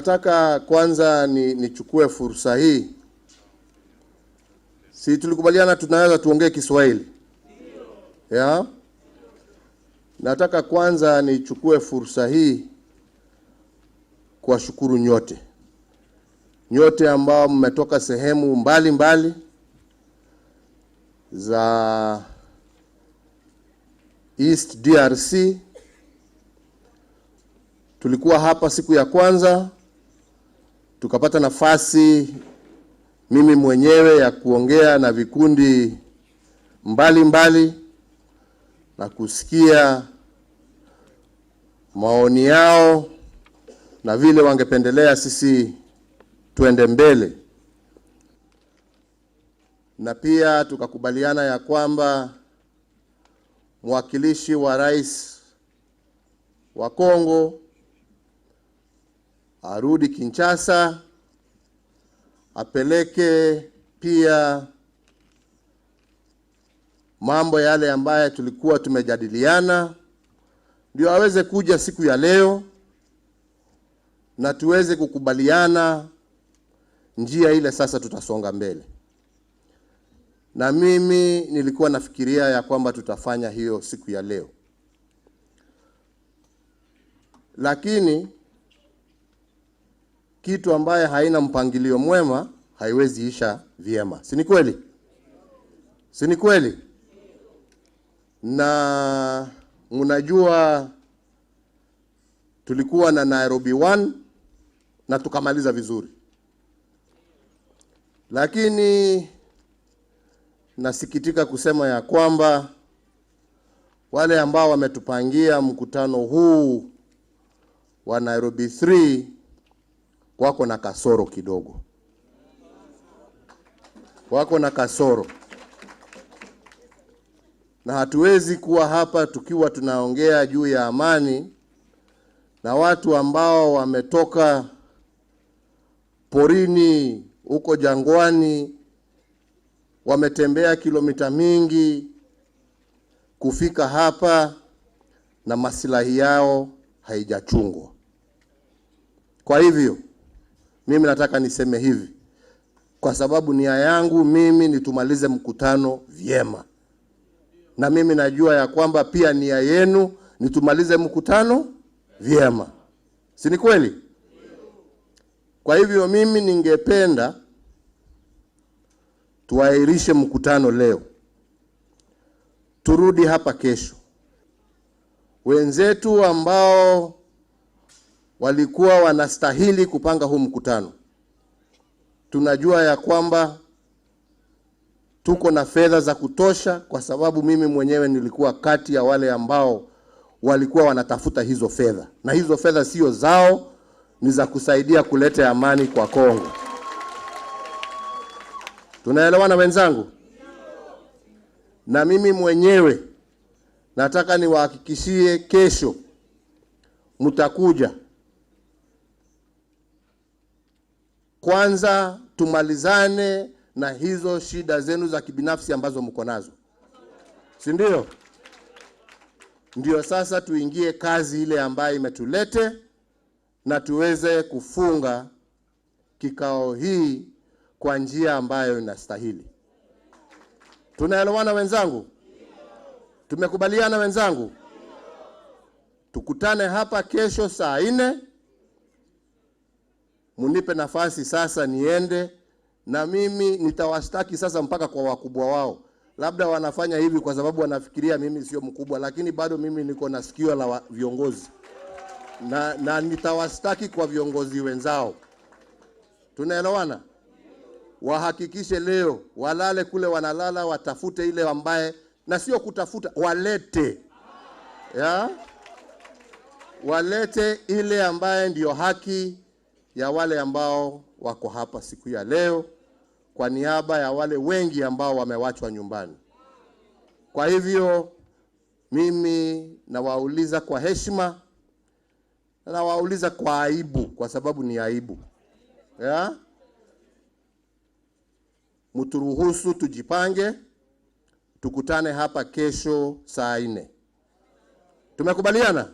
Nataka kwanza nichukue fursa hii. Si tulikubaliana tunaweza tuongee Kiswahili? Ya? Nataka kwanza nichukue fursa hii kuwashukuru nyote. Nyote ambao mmetoka sehemu mbalimbali za East DRC. Tulikuwa hapa siku ya kwanza, tukapata nafasi mimi mwenyewe ya kuongea na vikundi mbalimbali na kusikia maoni yao na vile wangependelea sisi tuende mbele. Na pia tukakubaliana ya kwamba mwakilishi wa rais wa Kongo arudi Kinshasa, apeleke pia mambo yale ambaye tulikuwa tumejadiliana, ndio aweze kuja siku ya leo na tuweze kukubaliana njia ile sasa tutasonga mbele. Na mimi nilikuwa nafikiria ya kwamba tutafanya hiyo siku ya leo. Lakini kitu ambaye haina mpangilio mwema haiwezi isha vyema. Si ni kweli? Si ni kweli? Na mnajua tulikuwa na Nairobi 1 na tukamaliza vizuri. Lakini nasikitika kusema ya kwamba wale ambao wametupangia mkutano huu wa Nairobi 3 wako na kasoro kidogo. Wako na kasoro. Na hatuwezi kuwa hapa tukiwa tunaongea juu ya amani na watu ambao wametoka porini huko jangwani, wametembea kilomita mingi kufika hapa na maslahi yao haijachungwa. Kwa hivyo mimi nataka niseme hivi, kwa sababu nia yangu mimi nitumalize mkutano vyema. Na mimi najua ya kwamba pia nia yenu nitumalize mkutano vyema. Si ni kweli? Kwa hivyo mimi ningependa tuahirishe mkutano leo, turudi hapa kesho. Wenzetu ambao walikuwa wanastahili kupanga huu mkutano, tunajua ya kwamba tuko na fedha za kutosha, kwa sababu mimi mwenyewe nilikuwa kati ya wale ambao walikuwa wanatafuta hizo fedha. Na hizo fedha sio zao, ni za kusaidia kuleta amani kwa Kongo. Tunaelewana wenzangu? Na mimi mwenyewe nataka niwahakikishie kesho mtakuja. Kwanza tumalizane na hizo shida zenu za kibinafsi ambazo mko nazo. Si ndio? Ndio sasa tuingie kazi ile ambayo imetulete na tuweze kufunga kikao hii kwa njia ambayo inastahili. Tunaelewana wenzangu? Tumekubaliana wenzangu? Tukutane hapa kesho saa 4. Munipe nafasi sasa niende, na mimi nitawastaki sasa mpaka kwa wakubwa wao. Labda wanafanya hivi kwa sababu wanafikiria mimi sio mkubwa, lakini bado mimi niko na sikio la viongozi. Na nitawastaki kwa viongozi wenzao. Tunaelewana? Wahakikishe leo, walale kule wanalala, watafute ile ambaye, na sio kutafuta, walete. Ya? Walete ile ambaye ndiyo haki ya wale ambao wako hapa siku ya leo, kwa niaba ya wale wengi ambao wamewachwa nyumbani. Kwa hivyo mimi nawauliza kwa heshima, na wauliza kwa aibu, kwa sababu ni aibu. Ya? Mturuhusu tujipange, tukutane hapa kesho saa 4. Tumekubaliana?